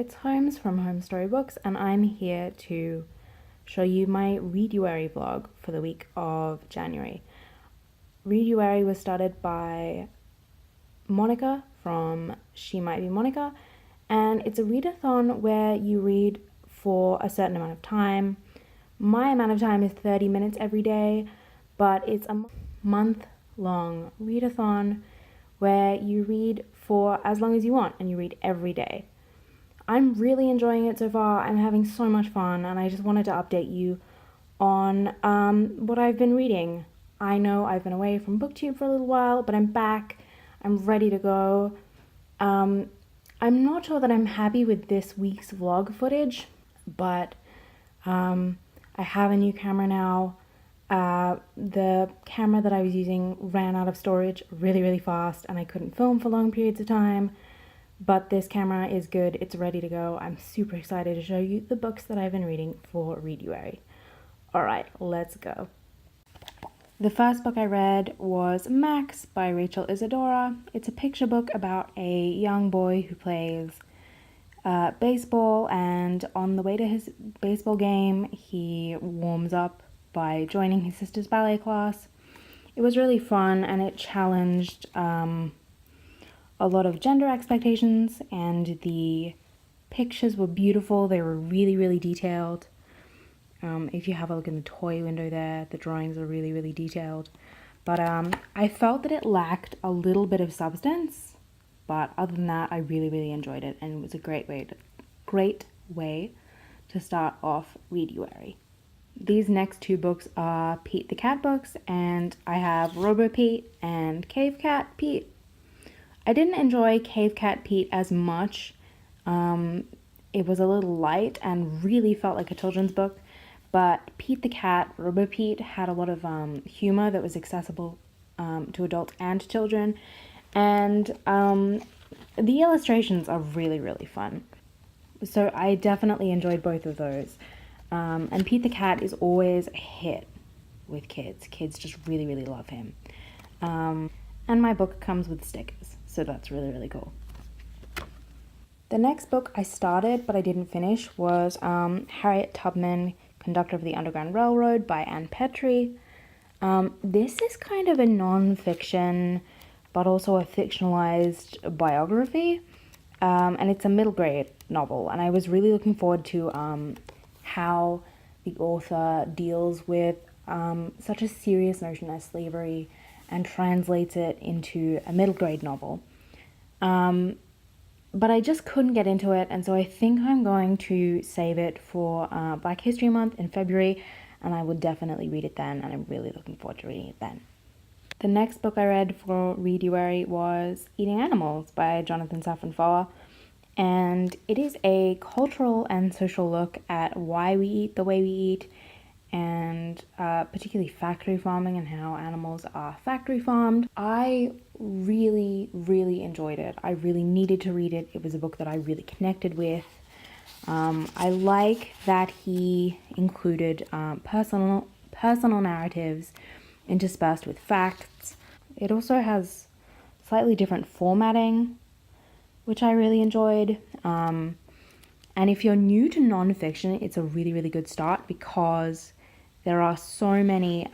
it's Holmes from Home Storybooks, and I'm here to show you my Readuary vlog for the week of January. Readuary was started by Monica from She Might Be Monica, and it's a readathon where you read for a certain amount of time. My amount of time is 30 minutes every day, but it's a month-long readathon where you read for as long as you want and you read every day. I'm really enjoying it so far. I'm having so much fun, and I just wanted to update you on what I've been reading. I know I've been away from BookTube for a little while, but I'm back. I'm ready to go. I'm not sure that I'm happy with this week's vlog footage, but I have a new camera now. The camera that I was using ran out of storage really fast, and I couldn't film for long periods of time. But this camera is good, it's ready to go. I'm super excited to show you the books that I've been reading for Readuary. Alright, let's go. The first book I read was Max by Rachel Isadora. It's a picture book about a young boy who plays baseball, and on the way to his baseball game, he warms up by joining his sister's ballet class. It was really fun, and it challenged a lot of gender expectations, and the pictures were beautiful. They were really detailed. If you have a look in the toy window there, the drawings are really detailed. But I felt that it lacked a little bit of substance, but other than that, I really enjoyed it, and it was a great way to start off Readuary. These next two books are Pete the Cat books, and I have Robo Pete and Cave Cat Pete. I didn't enjoy Cave Cat Pete as much. It was a little light and really felt like a children's book, but Pete the Cat, Robo Pete, had a lot of humor that was accessible to adults and children, and the illustrations are really fun. So I definitely enjoyed both of those. And Pete the Cat is always a hit with kids. Kids just really love him. And my book comes with stickers, so that's really cool. The next book I started but I didn't finish was Harriet Tubman, Conductor of the Underground Railroad by Petry. This is kind of a non-fiction but also a fictionalized biography, and it's a middle grade novel, and I was really looking forward to how the author deals with such a serious notion as slavery and translates it into a middle grade novel. But I just couldn't get into it, and so I think I'm going to save it for Black History Month in February, and I will definitely read it then, and I'm really looking forward to reading it then. The next book I read for Readuary was Eating Animals by Jonathan Safran Foer, and it is a cultural and social look at why we eat the way we eat, and particularly factory farming and how animals are factory farmed. I really enjoyed it. I really needed to read it. It was a book that I really connected with. I like that he included personal narratives interspersed with facts. It also has slightly different formatting, which I really enjoyed. And if you're new to nonfiction, it's a really good start because there are so many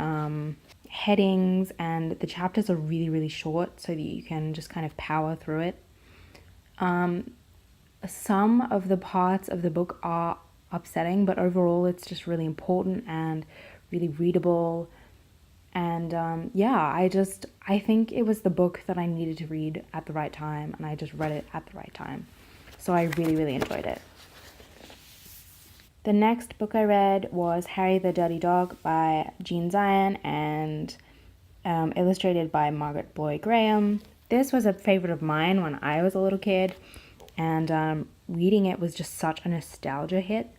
headings, and the chapters are really short, so that you can just kind of power through it. Some of the parts of the book are upsetting, but overall it's just really important and really readable. And I think it was the book that I needed to read at the right time, and I just read it at the right time. So I really enjoyed it. The next book I read was Harry the Dirty Dog by Jean Zion and illustrated by Margaret Boy Graham. This was a favorite of mine when I was a little kid, and reading it was just such a nostalgia hit.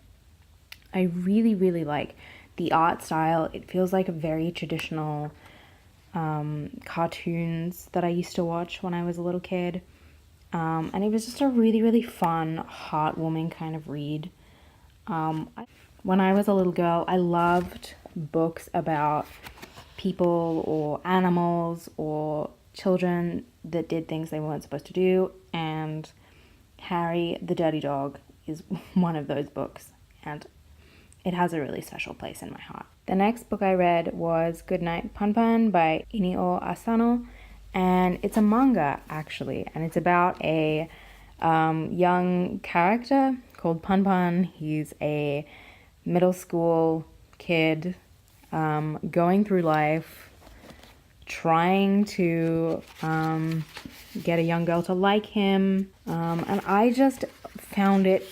I really like the art style. It feels like a very traditional cartoons that I used to watch when I was a little kid. And it was just a really fun, heartwarming kind of read. When I was a little girl, I loved books about people or animals or children that did things they weren't supposed to do, and Harry the Dirty Dog is one of those books, and it has a really special place in my heart. The next book I read was Goodnight Punpun by Inio Asano, and it's a manga actually, and it's about a young character called Punpun. He's a middle school kid going through life, trying to get a young girl to like him, and I just found it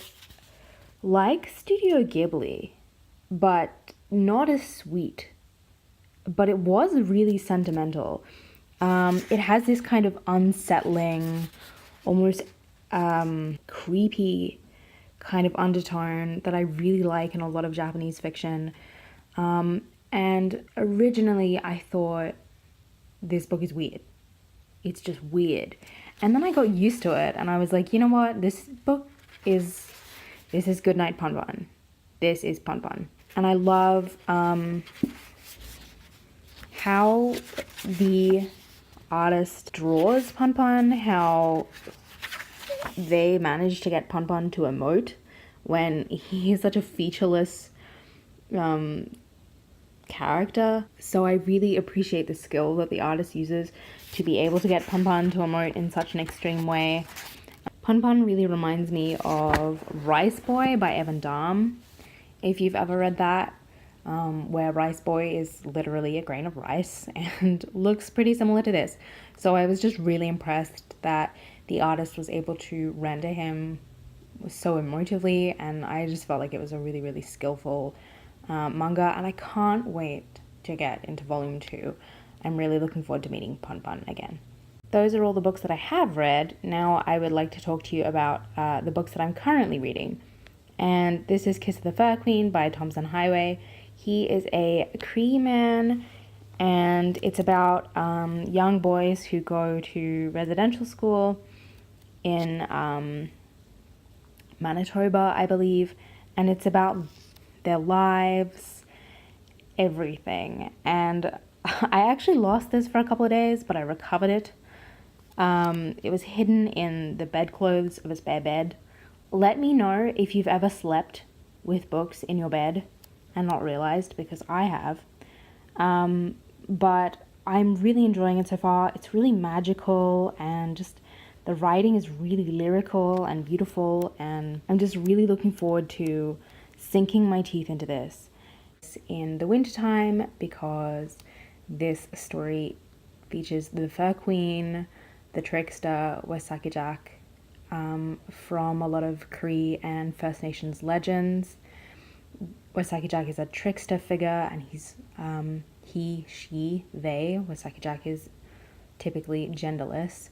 like Studio Ghibli, but not as sweet. But it was really sentimental. It has this kind of unsettling, almost creepy kind of undertone that I really like in a lot of Japanese fiction. And originally I thought this book is weird. It's just weird. And then I got used to it and I was like, you know what? This is Goodnight Punpun. This is Punpun. And I love how the artist draws Punpun, how they managed to get Punpun to emote when he is such a featureless character. So I really appreciate the skill that the artist uses to be able to get Punpun to emote in such an extreme way. Punpun really reminds me of Rice Boy by Evan Dam, if you've ever read that, where Rice Boy is literally a grain of rice and looks pretty similar to this. So I was just really impressed that the artist was able to render him so emotively, and I just felt like it was a really, really skillful manga, and I can't wait to get into volume 2. I'm really looking forward to meeting Punpun again. Those are all the books that I have read. Now I would like to talk to you about the books that I'm currently reading. And this is Kiss of the Fur Queen by Tomson Highway. He is a Cree man, and it's about young boys who go to residential school in Manitoba, I believe, and it's about their lives, everything. And I actually lost this for a couple of days, but I recovered it. It was hidden in the bedclothes of a spare bed. Let me know if you've ever slept with books in your bed and not realized, because I have. But I'm really enjoying it so far. It's really magical, and just the writing is really lyrical and beautiful, and I'm just really looking forward to sinking my teeth into this in the wintertime, because this story features the Fur Queen, the trickster, Wesaki Jack, from a lot of Cree and First Nations legends. Wesaki Jack is a trickster figure, and he's he, she, they, Wesaki Jack is typically genderless,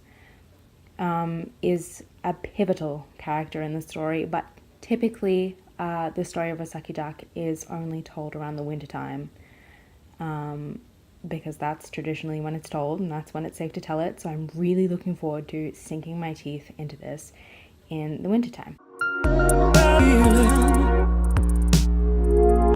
is a pivotal character in the story, but typically the story of Wesaki Jack is only told around the wintertime, because that's traditionally when it's told, and that's when it's safe to tell it. So I'm really looking forward to sinking my teeth into this in the wintertime.